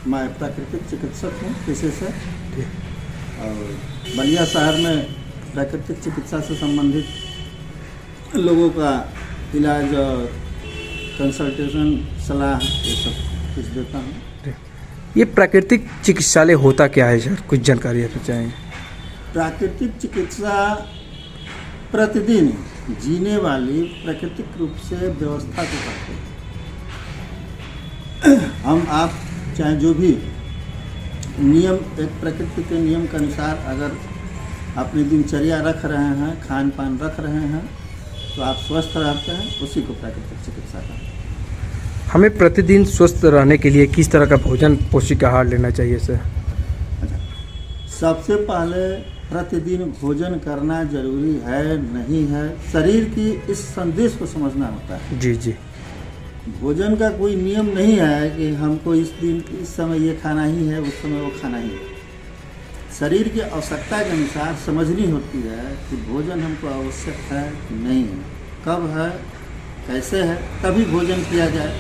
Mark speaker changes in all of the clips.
Speaker 1: मैं प्राकृतिक चिकित्सक हूँ पेशे से और बलिया शहर में प्राकृतिक चिकित्सा से संबंधित लोगों का इलाज और कंसल्टेशन सलाह ये सब कुछ देता हूँ।
Speaker 2: ये प्राकृतिक चिकित्सालय होता क्या है सर, कुछ जानकारी आप चाहेंगे? प्राकृतिक
Speaker 1: चिकित्सा प्रतिदिन जीने वाली प्राकृतिक रूप से व्यवस्था को करते हैं। हम आप चाहे जो भी नियम, एक प्रकृति के नियम के अनुसार अगर अपनी दिनचर्या रख रहे हैं, खान पान रख रहे हैं, तो आप स्वस्थ रहते हैं, उसी को प्राकृतिक चिकित्सा कहते हैं।
Speaker 2: हमें प्रतिदिन स्वस्थ रहने के लिए किस तरह का भोजन, पौष्टिक आहार लेना चाहिए सर?
Speaker 1: अच्छा, सबसे पहले प्रतिदिन भोजन करना जरूरी है नहीं है, शरीर की इस संदेश को समझना होता है।
Speaker 2: जी जी।
Speaker 1: भोजन का कोई नियम नहीं है कि हमको इस दिन इस समय ये खाना ही है, उस समय वो खाना ही है। शरीर की आवश्यकता के अनुसार समझनी होती है कि भोजन हमको आवश्यक है कि नहीं है, कब है, कैसे है, तभी भोजन किया जाए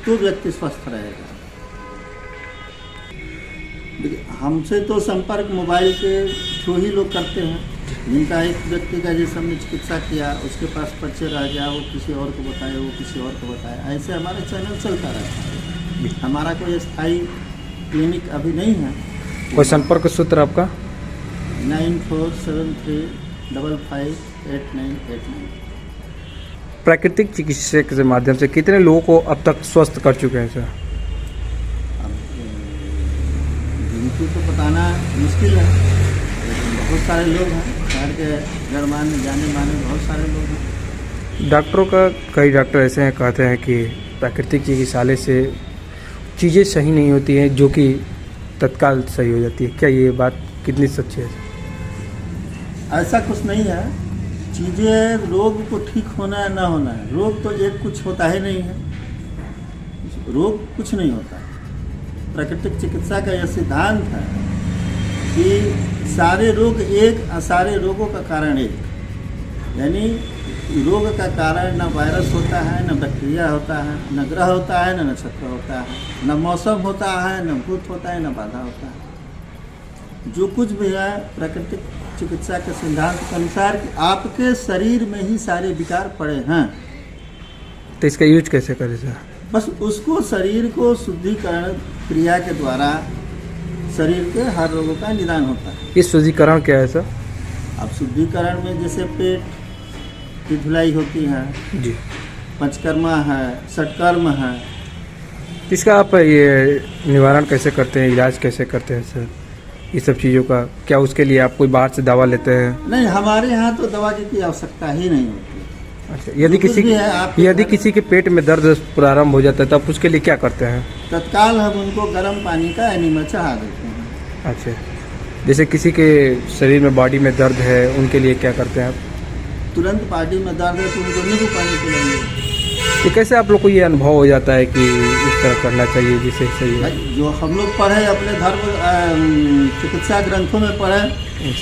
Speaker 1: तो व्यक्ति स्वस्थ रहेगा। देखिए, हमसे तो संपर्क मोबाइल के थ्रू ही लोग करते हैं। जिनका एक व्यक्ति का जैसे हमने चिकित्सा किया, उसके पास परिचय रह गया, वो किसी और को बताए, वो किसी और को बताए, ऐसे हमारा चैनल चलता रहता है। हमारा कोई स्थायी क्लिनिक अभी नहीं है।
Speaker 2: कोई संपर्क सूत्र आपका?
Speaker 1: 9473558989।
Speaker 2: प्राकृतिक चिकित्सा के माध्यम से कितने लोगों को अब तक स्वस्थ कर चुके हैं सर?
Speaker 1: अब गिनती तो बताना मुश्किल है, लेकिन बहुत सारे लोग हैं, शहर के गणमान्य जाने माने बहुत सारे लोग हैं।
Speaker 2: डॉक्टरों का, कई डॉक्टर ऐसे हैं कहते हैं कि प्राकृतिक चिकित्सालय से चीज़ें सही नहीं होती हैं जो कि तत्काल सही हो जाती है। क्या ये बात कितनी सच्ची है?
Speaker 1: ऐसा कुछ नहीं है। चीज़ें रोग को ठीक होना है ना होना है, रोग तो एक कुछ होता ही नहीं है, रोग कुछ नहीं होता। प्राकृतिक चिकित्सा का यह सिद्धांत है कि सारे रोग एक, सारे रोगों का कारण एक। यानी रोग का कारण न वायरस होता है, न बैक्टीरिया होता है, न ग्रह होता है, न नक्षत्र होता है, न मौसम होता है, न भूत होता है, न बाधा होता है। जो कुछ भी है प्राकृतिक चिकित्सा के सिद्धांत के अनुसार कि आपके शरीर में ही सारे विकार पड़े हैं।
Speaker 2: तो इसका यूज कैसे करें सर?
Speaker 1: बस उसको शरीर को शुद्धिकरण क्रिया के द्वारा शरीर के हर रोगों का निदान होता है।
Speaker 2: इस शुद्धिकरण क्या है सर?
Speaker 1: अब शुद्धिकरण में जैसे पेट की धुलाई होती है
Speaker 2: जी,
Speaker 1: पंचकर्मा है, षटकर्म है।
Speaker 2: इसका आप ये निवारण कैसे करते हैं, इलाज कैसे करते हैं सर ये सब चीज़ों का? क्या उसके लिए आप कोई बाहर से दवा लेते हैं?
Speaker 1: नहीं, हमारे यहाँ तो दवा की कोई आवश्यकता ही नहीं होती।
Speaker 2: अच्छा, यदि किसी के पेट में दर्द प्रारंभ हो जाता है तब उसके लिए क्या करते हैं?
Speaker 1: तत्काल हम उनको गर्म पानी का एनिमा चढ़ा देते हैं।
Speaker 2: अच्छा, जैसे किसी के शरीर में बॉडी में दर्द है उनके लिए क्या करते हैं आप?
Speaker 1: तुरंत बॉडी में दर्द है तो उनको नींबू पानी पिलाएंगे।
Speaker 2: तो कैसे आप लोग को ये अनुभव हो जाता है कि इस तरह करना चाहिए जिससे सही है?
Speaker 1: जो हम लोग पढ़े अपने धर्म चिकित्सा ग्रंथों में पढ़े,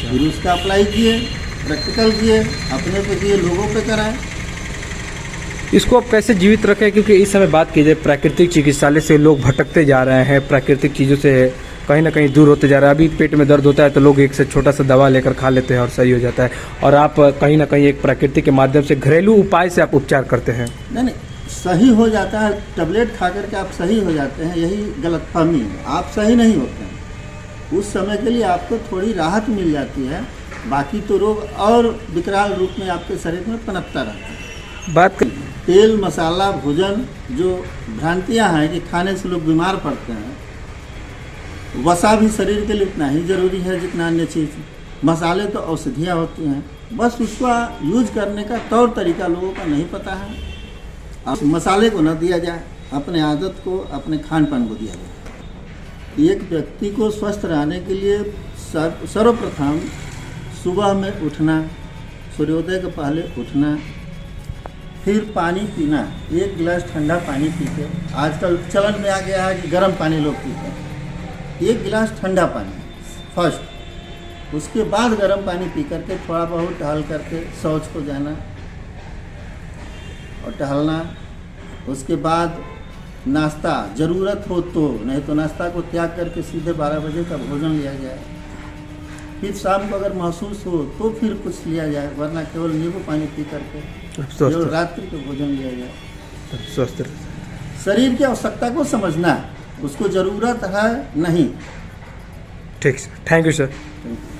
Speaker 1: फिर उसका अप्लाई किए, प्रैक्टिकल किए, अपने पे किए, लोगों पे कराएं।
Speaker 2: इसको आप कैसे जीवित रखें? क्योंकि इस समय बात की जाए प्राकृतिक चिकित्सालय से लोग भटकते जा रहे हैं, प्राकृतिक चीज़ों से कहीं ना कहीं दूर होते जा रहे हैं। अभी पेट में दर्द होता है तो लोग एक से छोटा सा दवा लेकर खा लेते हैं और सही हो जाता है, और आप कहीं ना कहीं एक प्राकृतिक के माध्यम से घरेलू उपाय से आप उपचार करते हैं।
Speaker 1: नहीं, सही हो जाता है, टैबलेट खा करके आप सही हो जाते हैं, यही गलतफहमी है। आप सही नहीं होते हैं, उस समय के लिए आपको थोड़ी राहत मिल जाती है, बाकी तो रोग और विकराल रूप में आपके शरीर में पनपता रहता है।
Speaker 2: बात कर
Speaker 1: तेल मसाला भोजन, जो भ्रांतियां हैं कि खाने से लोग बीमार पड़ते हैं, वसा भी शरीर के लिए उतना ही जरूरी है जितना अन्य चीज़। मसाले तो औषधियाँ होती हैं, बस उसका यूज करने का तौर तरीका लोगों का नहीं पता है। अब मसाले को न दिया जाए, अपने आदत को, अपने खान पान को दिया जाए। एक व्यक्ति को स्वस्थ रहने के लिए सर्वप्रथम सुबह में उठना, सूर्योदय के पहले उठना, फिर पानी पीना, 1 गिलास ठंडा पानी पीते। आजकल चलन में आ गया है कि गर्म पानी लोग पीते हैं। 1 गिलास ठंडा पानी फर्स्ट, उसके बाद गर्म पानी पी करके थोड़ा बहुत टहल करके शौच को जाना और टहलना। उसके बाद नाश्ता ज़रूरत हो तो, नहीं तो नाश्ता को त्याग करके सीधे 12 बजे का भोजन लिया जाए। फिर शाम को अगर महसूस हो तो फिर कुछ लिया जाए, वरना केवल नींबू पानी पी करके केवल रात्रि को भोजन लिया जाए।
Speaker 2: स्वस्थ
Speaker 1: शरीर की आवश्यकता को समझना है, उसको ज़रूरत है नहीं।
Speaker 2: ठीक sir, thank you sir.
Speaker 1: Thank you.